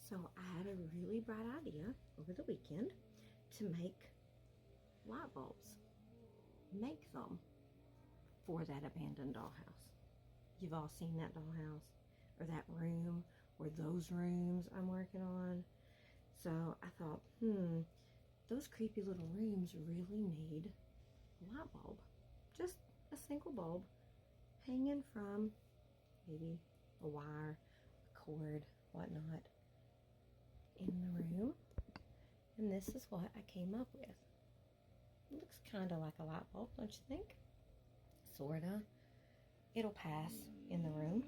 So I had a really bright idea over the weekend to make light bulbs. Make them for that abandoned dollhouse. You've all seen that dollhouse or that room or those rooms I'm working on. So I thought, those creepy little rooms really need a light bulb. Just a single bulb hanging from maybe a wire, a cord, whatnot in the room. And this is what I came up with. It looks kind of like a light bulb, don't you think? Sorta. It'll pass in the room.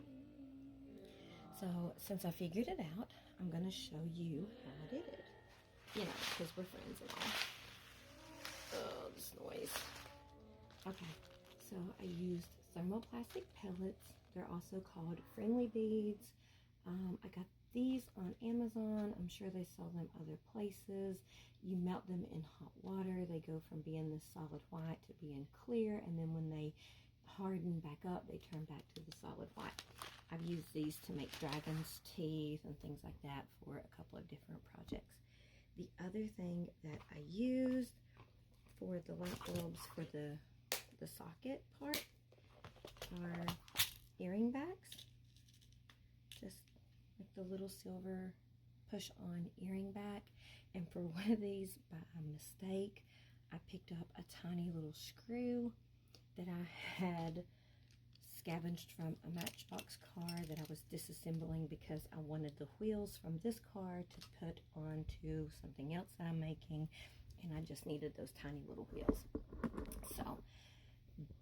So since I figured it out, I'm going to show you how I did it. You know, because we're friends and all. Oh, this noise. Okay, so I used thermoplastic pellets. They're also called friendly beads. I got these on Amazon. I'm sure they sell them other places. You melt them in hot water. They go from being this solid white to being clear, and then when they harden back up, they turn back to the solid white. I've used these to make dragon's teeth and things like that for a couple of different projects. The other thing that I used for the light bulbs for the socket part are earring backs. Just like the little silver push-on earring back. And for one of these, by mistake, I picked up a tiny little screw that I had scavenged from a Matchbox car that I was disassembling because I wanted the wheels from this car to put onto something else that I'm making, and I just needed those tiny little wheels. So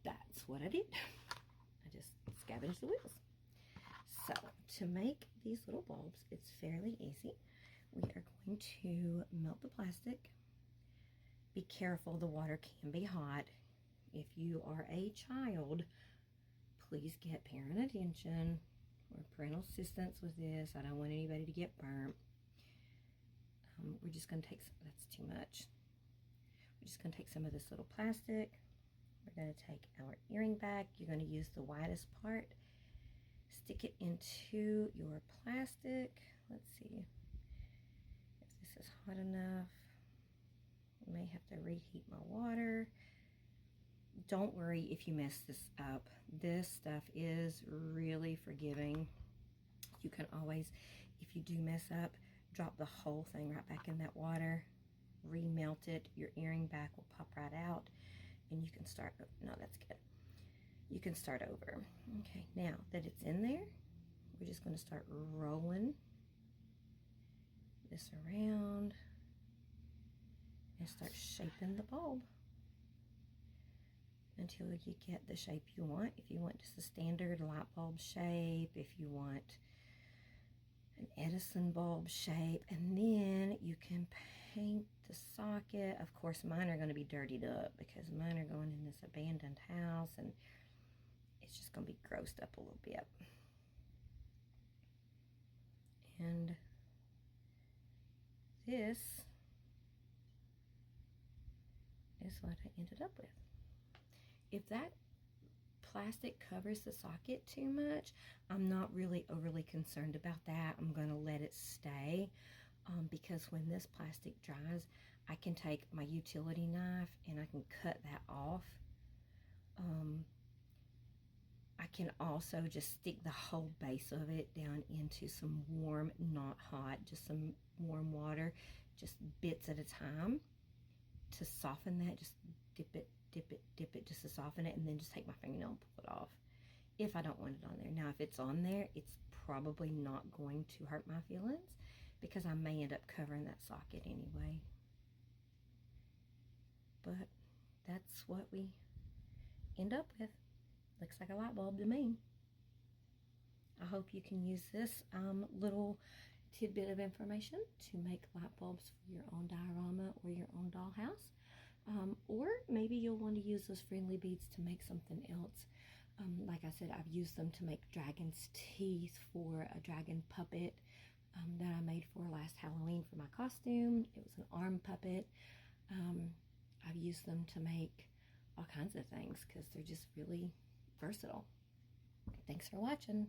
that's what I did. I just scavenged the wheels. So to make these little bulbs, it's fairly easy. We are going to melt the plastic. Be careful, the water can be hot. If you are a child, please get parent attention or parental assistance with this. I don't want anybody to get burnt. We're just going to take some, that's too much. We're just going to take some of this little plastic. We're going to take our earring back. You're going to use the widest part. Stick it into your plastic. Let's see if this is hot enough. I may have to reheat my water. Don't worry if you mess this up. This stuff is really forgiving. You can always, if you do mess up, drop the whole thing right back in that water, remelt it. Your earring back will pop right out, and you can start. No, that's good. You can start over. Okay, now that it's in there, we're just going to start rolling this around and start shaping the bulb until you get the shape you want. If you want just a standard light bulb shape, if you want an Edison bulb shape, and then you can paint the socket. Of course, mine are going to be dirtied up because mine are going in this abandoned house, and it's just going to be grossed up a little bit. And this is what I ended up with. If that plastic covers the socket too much, I'm not really overly concerned about that. I'm going to let it stay because when this plastic dries, I can take my utility knife and I can cut that off. I can also just stick the whole base of it down into some warm, not hot, just some warm water, just bits at a time to soften that. Just dip it, dip it, dip it, just to soften it, and then just take my fingernail and pull it off if I don't want it on there. Now, if it's on there, it's probably not going to hurt my feelings because I may end up covering that socket anyway. But that's what we end up with. Looks like a light bulb to me. I hope you can use this little tidbit of information to make light bulbs for your own diorama or your own dollhouse. Or maybe you'll want to use those friendly beads to make something else. Like I said, I've used them to make dragon's teeth for a dragon puppet that I made for last Halloween for my costume. It was an arm puppet. I've used them to make all kinds of things because they're just really versatile. Thanks for watching.